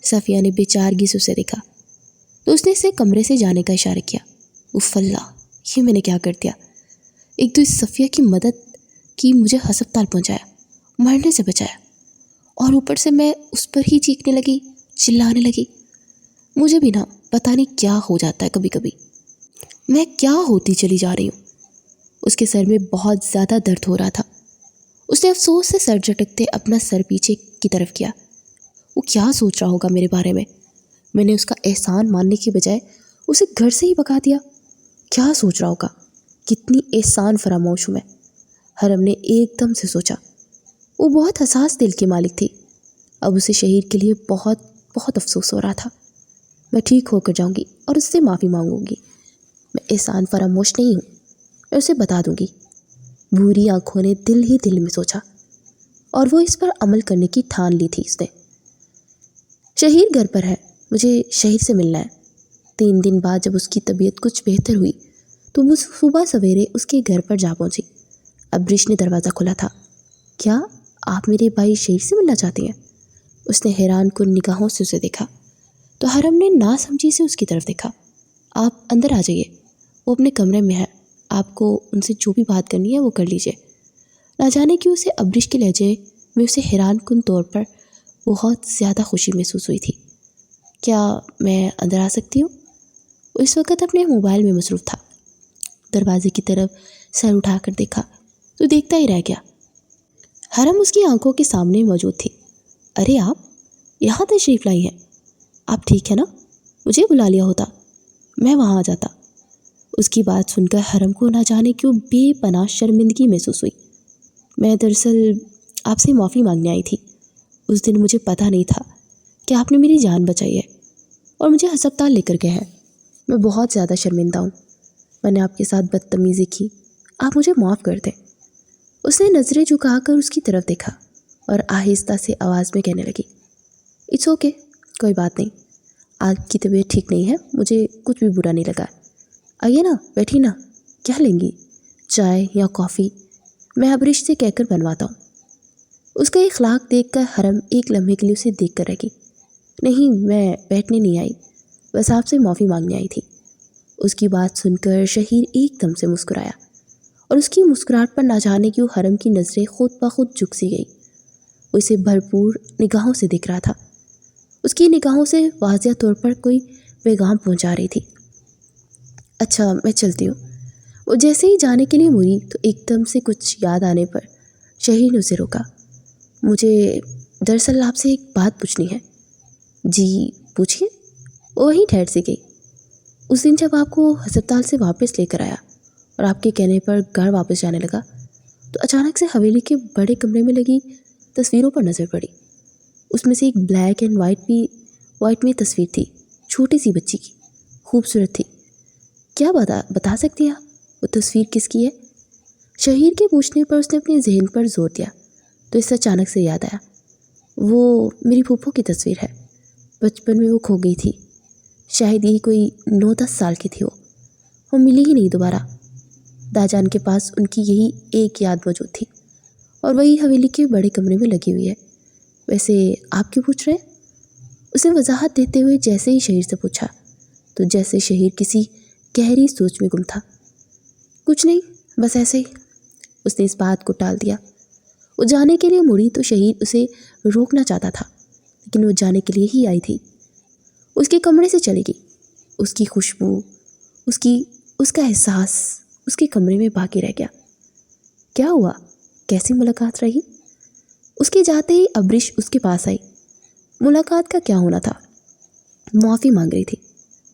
S1: صفیہ نے بے چارگی سے اسے دیکھا تو اس نے اسے کمرے سے جانے کا اشارہ کیا۔ اف اللہ، یہ میں نے کیا کر دیا؟ ایک تو اس صفیہ کی مدد کی، مجھے ہسپتال پہنچایا، مرنے سے بچایا، اور اوپر سے میں اس پر ہی چیخنے لگی، چلانے لگی۔ مجھے بھی نا پتہ نہیں کیا ہو جاتا ہے کبھی کبھی، میں کیا ہوتی چلی جا رہی ہوں۔ اس کے سر میں بہت زیادہ درد ہو رہا تھا۔ اس نے افسوس سے سر جھٹکتے اپنا سر پیچھے کی طرف کیا۔ وہ کیا سوچ رہا ہوگا میرے بارے میں؟ میں نے اس کا احسان ماننے کی بجائے اسے گھر سے ہی بھگا دیا۔ کیا سوچ رہا ہوگا؟ کتنی احسان فراموش ہوں میں۔ حرم نے ایک دم سے سوچا۔ وہ بہت حساس دل کی مالک تھی۔ اب اسے شہیر کے لیے بہت بہت افسوس ہو رہا تھا۔ میں ٹھیک ہو کر جاؤں گی اور اس سے معافی مانگوں گی۔ میں احسان فراموش نہیں ہوں، میں اسے بتا دوں گی۔ بھوری آنکھوں نے دل ہی دل میں سوچا اور وہ اس پر عمل کرنے کی ٹھان لی تھی اس نے۔ شہیر گھر پر ہے، مجھے شہیر سے ملنا ہے۔ 3 دن بعد جب اس کی طبیعت کچھ بہتر ہوئی تو وہ صبح سویرے اس کے گھر پر جا پہنچی۔ ابریش نے دروازہ کھولا تھا۔ کیا آپ میرے بھائی شہیر سے ملنا چاہتی ہیں؟ اس نے حیران کن نگاہوں سے اسے دیکھا تو حرم نے ناسمجھی سے اس کی طرف دیکھا۔ آپ اندر آ جائیے، وہ اپنے کمرے میں ہے، آپ کو ان سے جو بھی بات کرنی ہے وہ کر لیجیے۔ نہ جانے کیوں اسے ابریش کے لہجے میں اسے حیران کن طور پر بہت زیادہ خوشی محسوس ہوئی تھی۔ کیا میں اندر آ سکتی ہوں؟ وہ اس وقت اپنے موبائل میں مصروف تھا۔ دروازے کی طرف سر اٹھا کر دیکھا تو دیکھتا ہی رہ گیا۔ حرم اس کی آنکھوں کے سامنے موجود تھی۔ ارے آپ یہاں تشریف لائی ہیں؟ آپ ٹھیک ہے نا؟ مجھے بلا لیا ہوتا، میں وہاں آ جاتا۔ اس کی بات سن کر حرم کو نہ جانے کیوں بے پناہ شرمندگی محسوس ہوئی۔ میں دراصل آپ سے معافی مانگنے آئی تھی۔ اس دن مجھے پتہ نہیں تھا کہ آپ نے میری جان بچائی ہے اور مجھے ہسپتال لے کر گئے ہیں۔ میں بہت زیادہ شرمندہ ہوں، میں نے آپ کے ساتھ بدتمیزی کی، آپ مجھے معاف کر دیں۔ اس نے نظریں جھکا کر اس کی طرف دیکھا اور آہستہ سے آواز میں کہنے لگی، اٹس اوکے، کوئی بات نہیں، آپ کی طبیعت ٹھیک نہیں ہے، مجھے کچھ بھی برا نہیں لگا۔ آئیے نا، بیٹھی نا، کیا لیں گی؟ چائے یا کافی؟ میں ابریش سے کہہ کر بنواتا ہوں۔ اس کا اخلاق دیکھ کر حرم ایک لمحے کے لیے اسے دیکھ کر رہ گئی۔ نہیں، میں بیٹھنے نہیں آئی، بس آپ سے معافی مانگنے آئی تھی۔ اس کی بات سن کر شہیر ایک دم سے مسکرایا اور اس کی مسکراہٹ پر نہ جانے کیوں حرم کی نظریں خود بخود جھک سی گئی۔ وہ اسے بھرپور نگاہوں سے دیکھ رہا تھا۔ اس کی نگاہوں سے واضح طور پر کوئی پیغام پہنچا رہی تھی۔ اچھا، میں چلتی ہوں۔ وہ جیسے ہی جانے کے لیے مڑی تو ایک دم سے کچھ یاد آنے پر شہیر نے اسے روکا۔ مجھے دراصل آپ سے ایک بات پوچھنی ہے۔ جی پوچھیے۔ وہ وہیں ٹھہر سی گئی۔ اس دن جب آپ کو ہسپتال سے واپس لے کر آیا اور آپ کے کہنے پر گھر واپس جانے لگا تو اچانک سے حویلی کے بڑے کمرے میں لگی تصویروں پر نظر پڑی۔ اس میں سے ایک بلیک اینڈ وائٹ میں تصویر تھی، چھوٹی سی بچی کی، خوبصورت تھی۔ کیا بتا سکتی ہیں آپ وہ تصویر کس کی ہے؟ شہیر کے پوچھنے پر اس نے اپنے ذہن پر زور دیا تو اس سے اچانک سے یاد آیا، وہ میری پھوپھو کی تصویر ہے۔ بچپن میں وہ کھو گئی تھی، شاید یہی کوئی 9-10 سال کی تھی۔ وہ ملی ہی نہیں دوبارہ۔ داجان کے پاس ان کی یہی ایک یاد موجود تھی اور وہی حویلی کے بڑے کمرے میں لگی ہوئی ہے۔ ویسے آپ کیوں پوچھ رہے ہیں؟ اس نے وضاحت دیتے ہوئے جیسے ہی شہیر سے پوچھا تو جیسے شہیر کسی گہری سوچ میں گم تھا۔ کچھ نہیں، بس ایسے ہی۔ اس نے اس بات کو ٹال دیا۔ وہ جانے کے لیے مڑی تو شہیر اسے روکنا چاہتا تھا لیکن وہ جانے کے لیے ہی آئی تھی۔ اس کے کمرے سے چلی گئی۔ اس کی خوشبو، اس کا احساس اس کے کمرے میں باقی رہ گیا۔ کیا ہوا؟ کیسی ملاقات رہی؟ اس کے جاتے ہی ابریش اس کے پاس آئی۔ ملاقات کا کیا ہونا تھا؟ معافی مانگ رہی تھی۔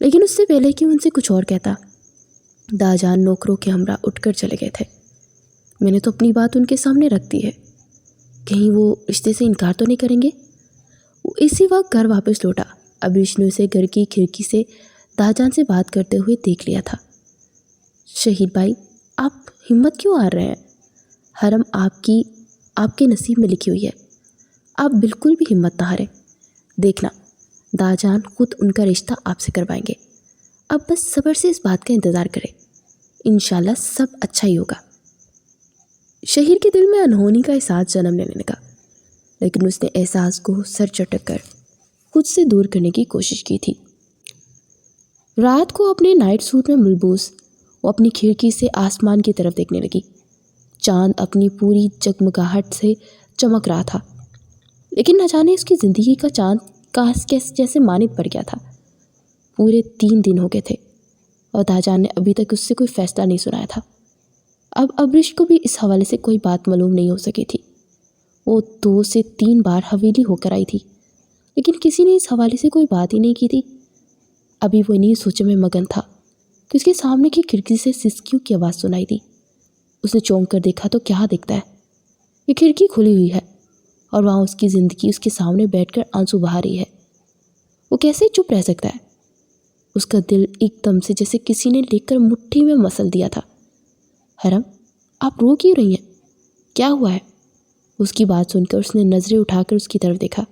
S1: لیکن اس سے پہلے کہ ان سے کچھ اور کہتا، داجان نوکروں کے ہمراہ اٹھ کر چلے گئے تھے۔ میں نے تو اپنی بات ان کے سامنے رکھ دی ہے، کہیں وہ رشتے سے انکار تو نہیں کریں گے۔ وہ اسی وقت گھر واپس لوٹا۔ ابریش نے اسے گھر کی کھڑکی سے داجان سے بات کرتے ہوئے دیکھ لیا تھا۔ شہید بھائی، آپ ہمت کیوں ہار رہے ہیں؟ حرم آپ کے نصیب میں لکھی ہوئی ہے، آپ بالکل بھی ہمت نہ ہاریں۔ دیکھنا، داجان خود ان کا رشتہ آپ سے کروائیں گے، اب بس صبر سے اس بات کا انتظار کریں، انشاءاللہ سب اچھا ہی ہوگا۔ شہیر کے دل میں انہونی کا احساس جنم لینے لگا، لیکن اس نے احساس کو سر چٹک کر خود سے دور کرنے کی کوشش کی تھی۔ رات کو اپنے نائٹ سوٹ میں ملبوس وہ اپنی کھڑکی سے آسمان کی طرف دیکھنے لگی۔ چاند اپنی پوری جگمگاہٹ سے چمک رہا تھا، لیکن نہ جانے اس کی زندگی کا چاند جیسے مانند پڑ گیا تھا۔ پورے 3 دن ہو گئے تھے اور داجان نے ابھی تک اس سے کوئی فیصلہ نہیں سنایا تھا۔ اب ابریش کو بھی اس حوالے سے کوئی بات معلوم نہیں ہو سکی تھی۔ وہ 2 سے 3 بار حویلی ہو کر آئی تھی، لیکن کسی نے اس حوالے سے کوئی بات ہی نہیں کی تھی۔ ابھی وہ انہیں سوچوں میں مگن تھا کہ اس کے سامنے کی کھڑکی سے سسکیوں کی آواز سنائی دی۔ اس نے چونک کر دیکھا تو کیا دکھتا ہے، یہ کھڑکی کھلی ہوئی ہے اور وہاں اس کی زندگی اس کے سامنے بیٹھ کر آنسو بہا رہی ہے۔ وہ کیسے چپ رہ سکتا ہے؟ اس کا دل ایک دم سے جیسے کسی نے لے کر مٹھی میں مسل دیا تھا۔ حرم، آپ رو کیوں رہی ہیں؟ کیا ہوا ہے؟ اس کی بات سن کر اس نے نظریں اٹھا کر اس کی طرف دیکھا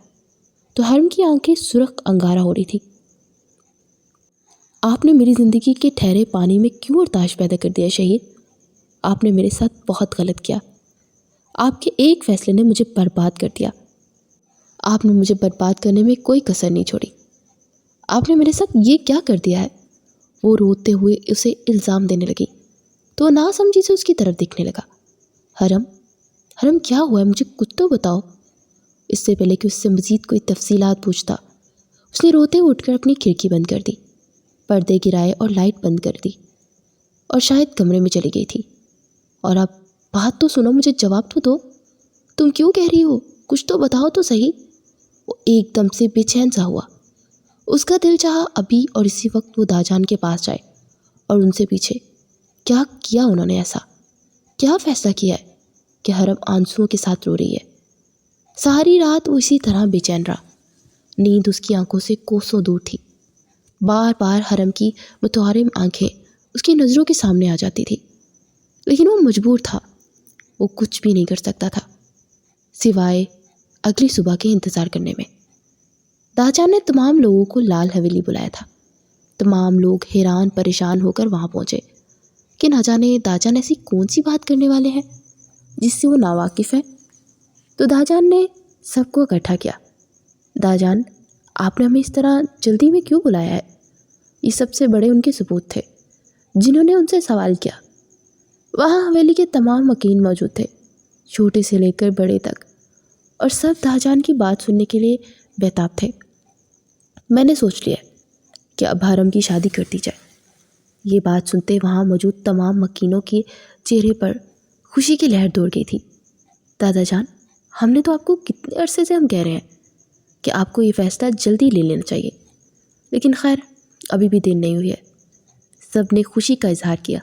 S1: تو حرم کی آنکھیں سرخ انگارہ ہو رہی تھی۔ آپ نے میری زندگی کے ٹھہرے پانی میں کیوں ارتاش پیدا کر دیا شہید؟ آپ نے میرے ساتھ بہت غلط کیا۔ آپ کے ایک فیصلے نے مجھے برباد کر دیا۔ آپ نے مجھے برباد کرنے میں کوئی کسر نہیں چھوڑی۔ آپ نے میرے ساتھ یہ کیا کر دیا ہے؟ وہ روتے ہوئے اسے الزام دینے لگی تو وہ ناسمجھی سے اس کی طرف دیکھنے لگا۔ حرم کیا ہوا ہے؟ مجھے کچھ تو بتاؤ۔ اس سے پہلے کہ اس سے مزید کوئی تفصیلات پوچھتا، اس نے روتے ہوئے اٹھ کر اپنی کھڑکی بند کر دی، پردے گرائے اور لائٹ بند کر دی اور شاید کمرے میں چلی گئی تھی۔ اور اب بات تو سنو، مجھے جواب تو دو، تم کیوں کہہ رہی ہو؟ کچھ تو بتاؤ تو صحیح۔ وہ ایک دم سے بے چین سا ہوا۔ اس کا دل چاہا ابھی اور اسی وقت وہ داجان کے پاس جائے اور ان سے پوچھے کیا کیا انہوں نے، ایسا کیا فیصلہ کیا ہے کہ حرم آنسوؤں کے ساتھ رو رہی ہے۔ ساری رات وہ اسی طرح بے چین رہا۔ نیند اس کی آنکھوں سے کوسوں دور تھی۔ بار بار حرم کی متورم آنکھیں اس کی نظروں کے سامنے آ جاتی تھی، لیکن وہ مجبور تھا، وہ کچھ بھی نہیں کر سکتا تھا سوائے اگلی صبح کے انتظار کرنے میں۔ داجان نے تمام لوگوں کو لال حویلی بلایا تھا۔ تمام لوگ حیران پریشان ہو کر وہاں پہنچے کہ نہ جانے داجان ایسی کون سی بات کرنے والے ہیں جس سے وہ ناواقف ہے۔ تو داجان نے سب کو اکٹھا کیا۔ داجان، آپ نے ہمیں اس طرح جلدی میں کیوں بلایا ہے؟ یہ سب سے بڑے ان کے ثبوت تھے جنہوں نے ان سے سوال کیا۔ وہاں حویلی کے تمام مکین موجود تھے، چھوٹے سے لے کر بڑے تک، اور سب داجان کی بات سننے کے لیے بیتاب تھے۔ میں نے سوچ لیا کہ اب حرم کی شادی کر دی جائے۔ یہ بات سنتے وہاں موجود تمام مکینوں کے چہرے پر خوشی کی لہر دوڑ گئی تھی۔ دادا جان، ہم نے تو آپ کو کتنے عرصے سے ہم کہہ رہے ہیں کہ آپ کو یہ فیصلہ جلدی لے لینا چاہیے، لیکن خیر ابھی بھی دیر نہیں ہوئی ہے۔ سب نے خوشی کا اظہار کیا،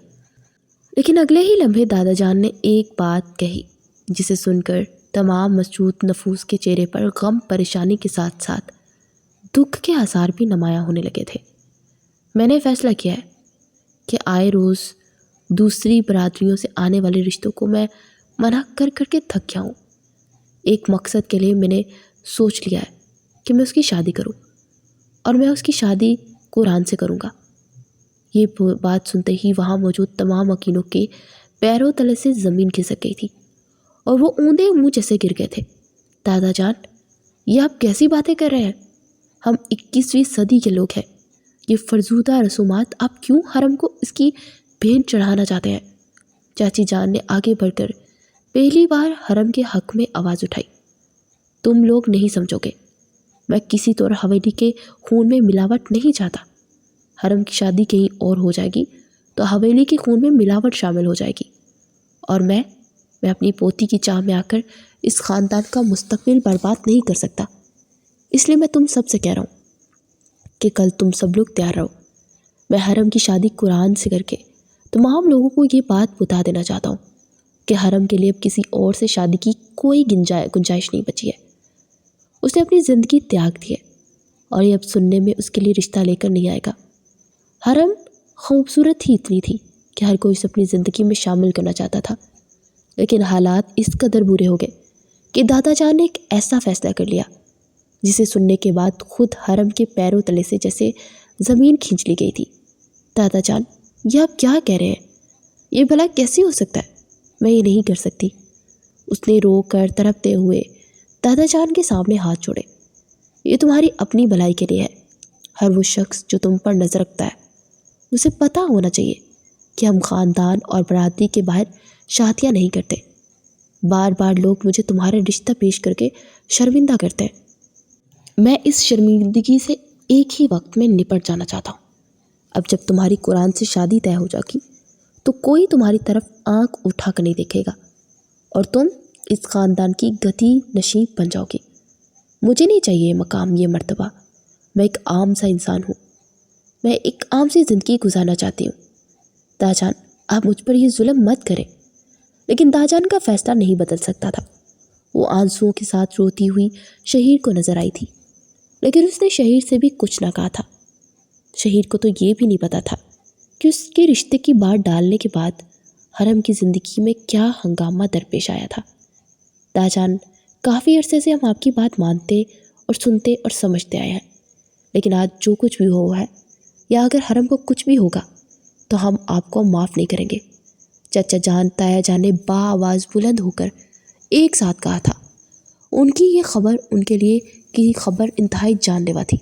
S1: لیکن اگلے ہی لمحے دادا جان نے ایک بات کہی جسے سن کر تمام مسجود نفوس کے چہرے پر غم پریشانی کے ساتھ ساتھ دکھ کے آثار بھی نمایاں ہونے لگے تھے۔ میں نے فیصلہ کیا ہے کہ آئے روز دوسری برادریوں سے آنے والے رشتوں کو میں منع کر کر کے تھک گیا ہوں۔ ایک مقصد کے لیے میں نے سوچ لیا ہے کہ میں اس کی شادی کروں، اور میں اس کی شادی قرآن سے کروں گا۔ یہ بات سنتے ہی وہاں موجود تمام مکینوں کے پیروں تلے سے زمین کھسک گئی تھی اور وہ اوندے منہ جیسے گر گئے تھے۔ دادا جان، یہ آپ کیسی باتیں کر رہے ہیں؟ ہم 21ویں صدی کے لوگ ہیں، یہ فرزودہ رسومات آپ کیوں حرم کو اس کی بھین چڑھانا چاہتے ہیں؟ چاچی جان نے آگے بڑھ کر پہلی بار حرم کے حق میں آواز اٹھائی۔ تم لوگ نہیں سمجھو گے، میں کسی طور حویلی کے خون میں ملاوٹ نہیں چاہتا۔ حرم کی شادی کہیں اور ہو جائے گی تو حویلی کے خون میں ملاوٹ شامل ہو جائے گی، اور میں اپنی پوتی کی چاہ میں آ کر اس خاندان کا مستقبل برباد نہیں کر سکتا۔ اس لیے میں تم سب سے کہہ رہا ہوں کہ کل تم سب لوگ تیار رہو، میں حرم کی شادی قرآن سے کر کے تمام لوگوں کو یہ بات بتا دینا چاہتا ہوں کہ حرم کے لیے اب کسی اور سے شادی کی کوئی گنجائش نہیں بچی ہے۔ اس نے اپنی زندگی تیاگ دی ہے اور یہ اب سننے میں اس کے لیے رشتہ لے کر نہیں آئے گا۔ حرم خوبصورت ہی اتنی تھی کہ ہر کوئی اسے اپنی زندگی میں شامل کرنا چاہتا تھا، لیکن حالات اس قدر برے ہو گئے کہ دادا جان نے ایک ایسا فیصلہ کر لیا جسے سننے کے بعد خود حرم کے پیروں تلے سے جیسے زمین کھینچ لی گئی تھی۔ دادا جان، یہ آپ کیا کہہ رہے ہیں؟ یہ بھلا کیسے ہو سکتا ہے؟ میں یہ نہیں کر سکتی۔ اس نے رو کر تڑپتے ہوئے دادا جان کے سامنے ہاتھ جوڑے۔ یہ تمہاری اپنی بھلائی کے لیے ہے۔ ہر وہ شخص جو تم پر نظر رکھتا ہے اسے پتہ ہونا چاہیے کہ ہم خاندان اور برادری کے باہر شادیاں نہیں کرتے۔ بار بار لوگ مجھے تمہارا رشتہ پیش کر کے شرمندہ کرتے ہیں۔ میں اس شرمندگی سے ایک ہی وقت میں نپٹ جانا چاہتا ہوں۔ اب جب تمہاری قرآن سے شادی طے ہو جائے گی تو کوئی تمہاری طرف آنکھ اٹھا کر نہیں دیکھے گا اور تم اس خاندان کی گدی نشین بن جاؤ گی۔ مجھے نہیں چاہیے یہ مقام، یہ مرتبہ۔ میں ایک عام سا انسان ہوں، میں ایک عام سی زندگی گزارنا چاہتی ہوں۔ دادا جان، آپ مجھ پر یہ ظلم مت کریں۔ لیکن دادا جان کا فیصلہ نہیں بدل سکتا تھا۔ وہ آنسوؤں کے ساتھ روتی ہوئی شہیر کو نظر آئی تھی، لیکن اس نے شہیر سے بھی کچھ نہ کہا تھا۔ شہیر کو تو یہ بھی نہیں پتا تھا کہ اس کے رشتے کی بات ڈالنے کے بعد حرم کی زندگی میں کیا ہنگامہ درپیش آیا تھا۔ دادا جان، کافی عرصے سے ہم آپ کی بات مانتے اور سنتے اور سمجھتے آئے ہیں، لیکن آج جو کچھ بھی ہوا ہے یا اگر حرم کو کچھ بھی ہوگا تو ہم آپ کو معاف نہیں کریں گے۔ چچا جان، تایا جان نے آواز بلند ہو کر ایک ساتھ کہا تھا۔ ان کی یہ خبر ان کے لیے کی خبر انتہائی جان لیوا تھی۔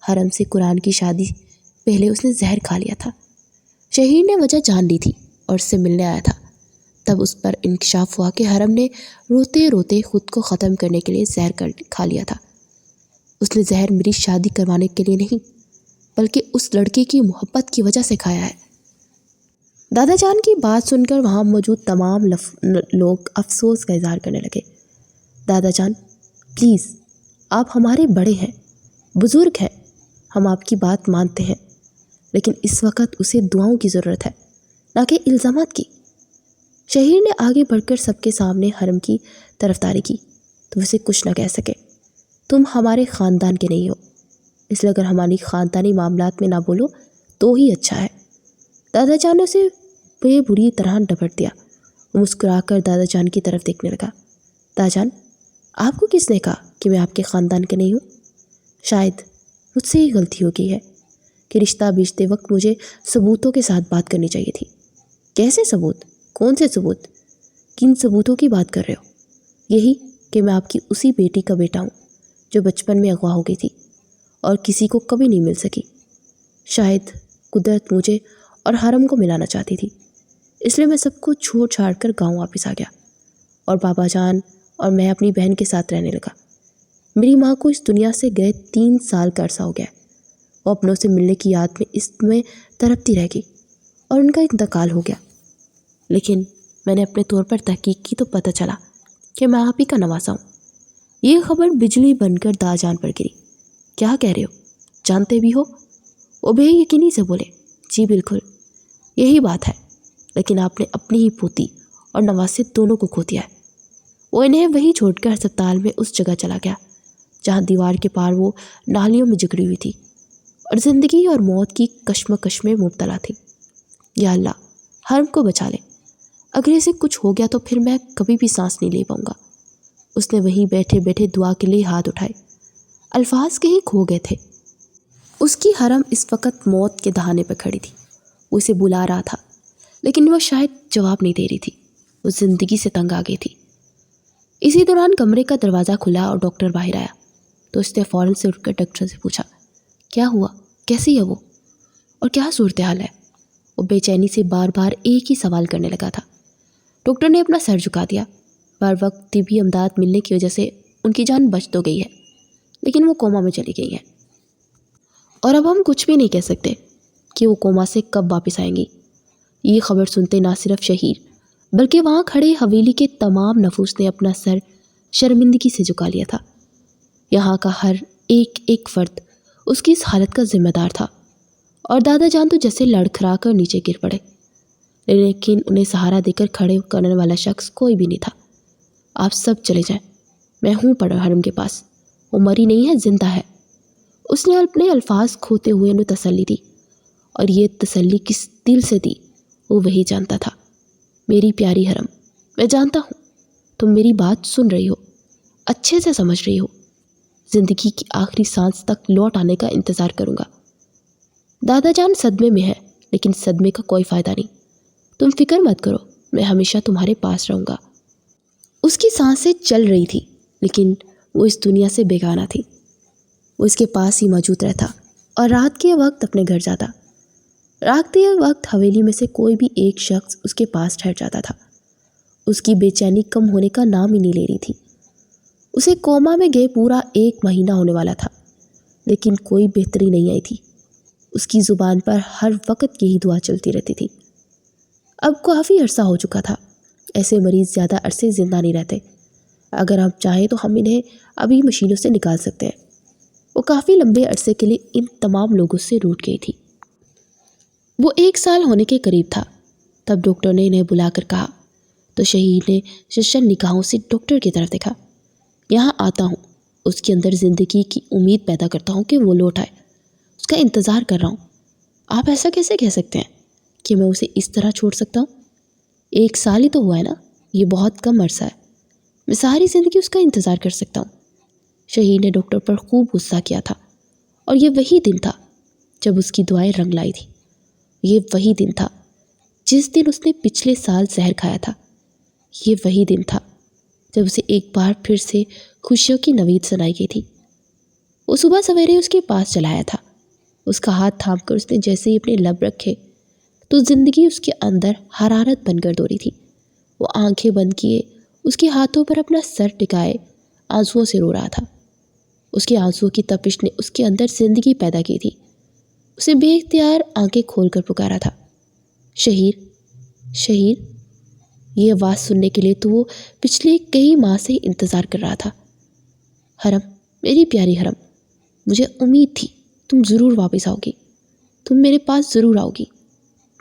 S1: حرم سے قرآن کی شادی پہلے اس نے زہر کھا لیا تھا۔ شہیر نے وجہ جان لی تھی اور اس سے ملنے آیا تھا۔ تب اس پر انکشاف ہوا کہ حرم نے روتے روتے خود کو ختم کرنے کے لیے زہر کھا لیا تھا۔ اس نے زہر میری شادی کروانے کے لیے نہیں بلکہ اس لڑکے کی محبت کی وجہ سے کھایا ہے۔ دادا جان کی بات سن کر وہاں موجود تمام لوگ افسوس کا اظہار کرنے لگے۔ دادا جان، پلیز، آپ ہمارے بڑے ہیں، بزرگ ہیں، ہم آپ کی بات مانتے ہیں، لیکن اس وقت اسے دعاؤں کی ضرورت ہے، نہ کہ الزامات کی۔ شہیر نے آگے بڑھ کر سب کے سامنے حرم کی طرفداری کی تو اسے کچھ نہ کہہ سکے۔ تم ہمارے خاندان کے نہیں ہو، اس لیے اگر ہماری خاندانی معاملات میں نہ بولو تو ہی اچھا ہے۔ دادا جان نے اسے بری طرح ڈپٹ دیا۔ وہ مسکرا کر دادا جان کی طرف دیکھنے لگا۔ دادا جان، آپ کو کس نے کہا کہ میں آپ کے خاندان کے نہیں ہوں؟ شاید مجھ سے ہی غلطی ہو گئی ہے کہ رشتہ بیچتے وقت مجھے ثبوتوں کے ساتھ بات کرنی چاہیے تھی۔ کیسے ثبوت؟ کون سے ثبوت؟ کن ثبوتوں کی بات کر رہے ہو؟ یہی کہ میں آپ کی اسی بیٹی کا بیٹا ہوں جو بچپن میں اغوا ہو گئی تھی اور کسی کو کبھی نہیں مل سکی۔ شاید قدرت مجھے اور حرم کو ملانا چاہتی تھی، اس لیے میں سب کو چھوڑ چھاڑ کر گاؤں واپس آ گیا اور بابا جان اور میں اپنی بہن کے ساتھ رہنے لگا۔ میری ماں کو اس دنیا سے گئے 3 سال کا عرصہ ہو گیا ہے۔ وہ اپنوں سے ملنے کی یاد میں اس میں تڑپتی رہ گئی اور ان کا انتقال ہو گیا۔ لیکن میں نے اپنے طور پر تحقیق کی تو پتہ چلا کہ میں آپ ہی کا نواسا ہوں۔ یہ خبر بجلی بن کر دادا جان پر گری۔ کیا کہہ رہے ہو؟ جانتے بھی ہو؟ وہ بے یقینی سے بولے۔ جی بالکل، یہی بات ہے، لیکن آپ نے اپنی ہی پوتی اور نواسے دونوں کو کھو دیا ہے۔ وہ انہیں وہیں چھوڑ کر ہسپتال میں اس جگہ چلا گیا جہاں دیوار کے پار وہ نالیوں میں جکڑی ہوئی تھی اور زندگی اور موت کی کشمکش میں مبتلا تھی۔ یا اللہ، حرم کو بچا لے، اگر اسے کچھ ہو گیا تو پھر میں کبھی بھی سانس نہیں لے پاؤں گا۔ اس نے وہیں بیٹھے بیٹھے دعا کے لیے ہاتھ اٹھائے۔ الفاظ کہیں کھو گئے تھے۔ اس کی حرم اس وقت موت کے دہانے پہ کھڑی تھی۔ وہ اسے بلا رہا تھا لیکن وہ شاید جواب نہیں دے رہی تھی۔ وہ زندگی سے تنگ آ گئی تھی۔ اسی دوران کمرے کا دروازہ کھلا اور ڈاکٹر باہر آیا تو اس نے فوراً سے اٹھ کر ڈاکٹر سے پوچھا، کیا ہوا؟ کیسی ہے وہ؟ اور کیا صورتحال ہے؟ وہ بے چینی سے بار بار ایک ہی سوال کرنے لگا تھا۔ ڈاکٹر نے اپنا سر جھکا دیا۔ بر وقت طبی امداد ملنے کی وجہ سے ان کی جان بچ تو گئی ہے، لیکن وہ کوما میں چلی گئی ہیں اور اب ہم کچھ بھی نہیں کہہ سکتے کہ وہ کوما سے کب واپس آئیں گی۔ یہ خبر سنتے نہ صرف شہیر بلکہ وہاں کھڑے حویلی کے تمام نفوس نے اپنا سر شرمندگی سے جھکا لیا تھا۔ یہاں کا ہر ایک فرد اس کی اس حالت کا ذمہ دار تھا اور دادا جان تو جیسے لڑکھڑا کر نیچے گر پڑے، لیکن انہیں سہارا دے کر کھڑے کرنے والا شخص کوئی بھی نہیں تھا۔ آپ سب چلے جائیں، میں ہوں حرم کے پاس، وہ مری نہیں ہے، زندہ ہے۔ اس نے اپنے الفاظ کھوتے ہوئے انہیں تسلی دی، اور یہ تسلی کس دل سے دی وہ وہی جانتا تھا۔ میری پیاری حرم، میں جانتا ہوں تم میری بات سن رہی ہو، اچھے سے سمجھ رہی ہو۔ زندگی کی آخری سانس تک لوٹ آنے کا انتظار کروں گا۔ دادا جان صدمے میں ہے، لیکن صدمے کا کوئی فائدہ نہیں۔ تم فکر مت کرو، میں ہمیشہ تمہارے پاس رہوں گا۔ اس کی سانسیں چل رہی تھی، لیکن وہ اس دنیا سے بیگانہ تھی۔ وہ اس کے پاس ہی موجود رہتا اور رات کے وقت اپنے گھر جاتا۔ رات کے وقت حویلی میں سے کوئی بھی ایک شخص اس کے پاس ٹھہر جاتا تھا۔ اس کی بے چینی کم ہونے کا نام ہی نہیں لے رہی تھی۔ اسے کوما میں گئے پورا 1 مہینہ ہونے والا تھا، لیکن کوئی بہتری نہیں آئی تھی۔ اس کی زبان پر ہر وقت یہی دعا چلتی رہتی تھی۔ اب کافی عرصہ ہو چکا تھا۔ ایسے مریض زیادہ عرصے زندہ نہیں رہتے۔ اگر ہم چاہیں تو ہم انہیں ابھی مشینوں سے نکال سکتے ہیں۔ وہ کافی لمبے عرصے کے لیے ان تمام لوگوں سے روٹھ گئی تھی۔ وہ 1 سال ہونے کے قریب تھا، تب ڈاکٹر نے انہیں بلا کر کہا تو شہید نے ششن نگاہوں سے ڈاکٹر کی طرف دیکھا۔ یہاں آتا ہوں، اس کے اندر زندگی کی امید پیدا کرتا ہوں کہ وہ لوٹ آئے، اس کا انتظار کر رہا ہوں۔ آپ ایسا کیسے کہہ سکتے ہیں کہ میں اسے اس طرح چھوڑ سکتا ہوں؟ 1 سال ہی تو ہوا ہے نا، یہ بہت کم عرصہ ہے۔ میں ساری زندگی اس کا انتظار کر سکتا ہوں۔ شہید نے ڈاکٹر پر خوب غصہ کیا تھا، اور یہ وہی دن تھا جب اس کی دعائیں رنگ لائی تھی۔ یہ وہی دن تھا جس دن اس نے پچھلے سال زہر کھایا تھا۔ یہ وہی دن تھا جب اسے ایک بار پھر سے خوشیوں کی نوید سنائی گئی تھی۔ وہ صبح سویرے اس کے پاس چلایا تھا۔ اس کا ہاتھ تھام کر اس نے جیسے ہی اپنے لب رکھے تو زندگی اس کے اندر حرارت بن کر دوڑی تھی۔ وہ آنکھیں بند کیے اس کے ہاتھوں پر اپنا سر ٹکائے آنسوؤں سے رو رہا تھا۔ اس کے آنسوؤں کی تپش نے اس کے اندر زندگی پیدا کی تھی۔ اسے بے اختیار آنکھیں کھول کر پکارا تھا، شہیر، شہیر۔ یہ آواز سننے کے لیے تو وہ پچھلے کئی ماہ سے انتظار کر رہا تھا۔ حرم، میری پیاری حرم، مجھے امید تھی تم ضرور واپس آؤ گی، تم میرے پاس ضرور آؤ گی۔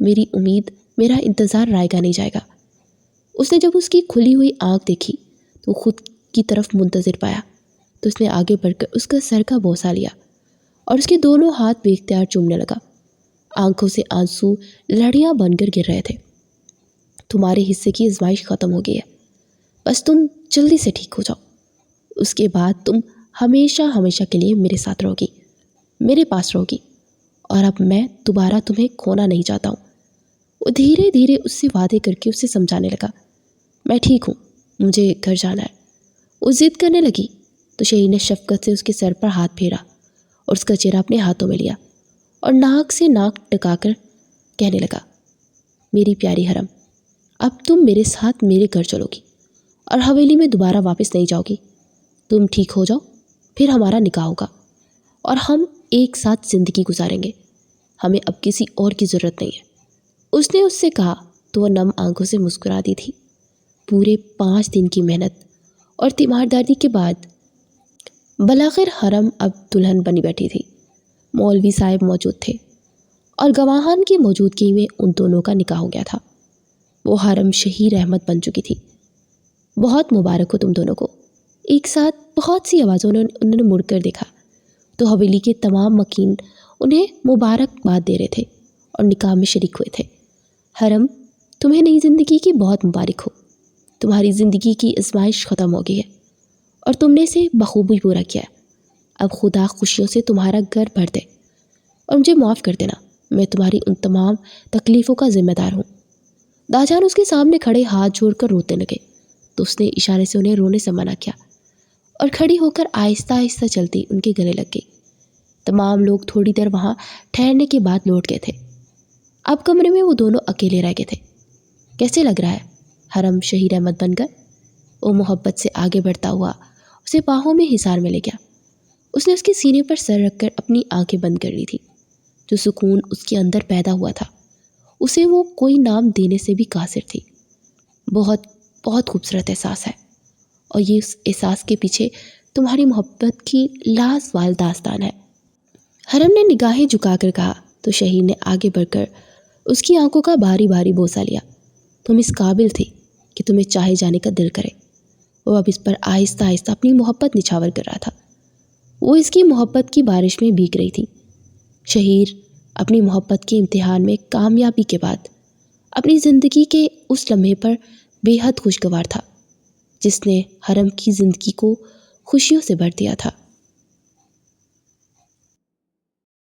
S1: میری امید، میرا انتظار رائے گا نہیں جائے گا۔ اس نے جب اس کی کھلی ہوئی آنکھ دیکھی تو خود کی طرف منتظر پایا، تو اس نے آگے بڑھ کر اس کا سر کا بوسہ لیا اور اس کے دونوں ہاتھ بے اختیار چومنے لگا۔ آنکھوں سے آنسو لڑیاں بن کر گر رہے تھے۔ تمہارے حصے کی آزمائش ختم ہو گئی ہے، بس تم جلدی سے ٹھیک ہو جاؤ۔ اس کے بعد تم ہمیشہ ہمیشہ کے لیے میرے ساتھ رہو گی، میرے پاس رہو گی، اور اب میں دوبارہ تمہیں کھونا نہیں چاہتا ہوں۔ وہ دھیرے دھیرے اس سے وعدے کر کے اسے سمجھانے لگا، میں ٹھیک ہوں، مجھے گھر جانا ہے۔ وہ ضد کرنے لگی تو شہید نے شفقت سے اس کے سر پر ہاتھ پھیرا اور اس کا چہرہ اپنے ہاتھوں میں لیا اور ناک سے ناک ٹکا کر کہنے لگا، میری پیاری حرم، اب تم میرے ساتھ میرے گھر چلو گی اور حویلی میں دوبارہ واپس نہیں جاؤ گی۔ تم ٹھیک ہو جاؤ، پھر ہمارا نکاح ہوگا اور ہم ایک ساتھ زندگی گزاریں گے۔ ہمیں اب کسی اور کی ضرورت نہیں ہے۔ اس نے اس سے کہا تو وہ نم آنکھوں سے مسکرا دی تھی۔ پورے 5 دن کی محنت اور تیمارداری کے بعد بالآخر حرم اب دلہن بنی بیٹھی تھی۔ مولوی صاحب موجود تھے اور گواہان کی موجودگی میں ان دونوں کا نکاح ہو گیا تھا۔ وہ حرم شہیر احمد بن چکی تھی۔ بہت مبارک ہو تم دونوں کو۔ ایک ساتھ بہت سی آوازوں نے انہوں نے مڑ کر دیکھا تو حویلی کے تمام مکین انہیں مبارکباد دے رہے تھے اور نکاح میں شریک ہوئے تھے۔ حرم، تمہیں نئی زندگی کی بہت مبارک ہو۔ تمہاری زندگی کی آزمائش ختم ہو گئی ہے اور تم نے اسے بخوبی پورا کیا ہے۔ اب خدا خوشیوں سے تمہارا گھر بھر دے اور مجھے معاف کر دینا، میں تمہاری ان تمام تکلیفوں کا ذمہ دار ہوں۔ داجان اس کے سامنے کھڑے ہاتھ جوڑ کر روتے لگے تو اس نے اشارے سے انہیں رونے سے منع کیا اور کھڑی ہو کر آہستہ آہستہ چلتی ان کے گلے لگ گئی۔ تمام لوگ تھوڑی دیر وہاں ٹھہرنے کے بعد لوٹ گئے تھے۔ اب کمرے میں وہ دونوں اکیلے رہ گئے تھے۔ کیسے لگ رہا ہے حرم شہیر احمد بن کر؟ وہ محبت سے آگے بڑھتا ہوا اسے باہوں میں حصار میں لے گیا۔ اس نے اس کے سینے پر سر رکھ کر اپنی آنکھیں بند کر لی تھی۔ جو سکون اس کے اندر پیدا ہوا تھا اسے وہ کوئی نام دینے سے بھی قاصر تھی۔ بہت بہت خوبصورت احساس ہے، اور یہ اس احساس کے پیچھے تمہاری محبت کی لازوال داستان ہے۔ حرم نے نگاہیں جھکا کر کہا، تو شہیر نے آگے بڑھ کر اس کی آنکھوں کا بھاری بھاری بوسہ لیا۔ تم اس قابل تھی کہ تمہیں چاہے جانے کا دل کرے۔ وہ اب اس پر آہستہ آہستہ اپنی محبت نچھاور کر رہا تھا۔ وہ اس کی محبت کی بارش میں بھیگ رہی تھی۔ شہیر اپنی محبت کے امتحان میں کامیابی کے بعد اپنی زندگی کے اس لمحے پر بے حد خوشگوار تھا جس نے حرم کی زندگی کو خوشیوں سے بھر دیا تھا۔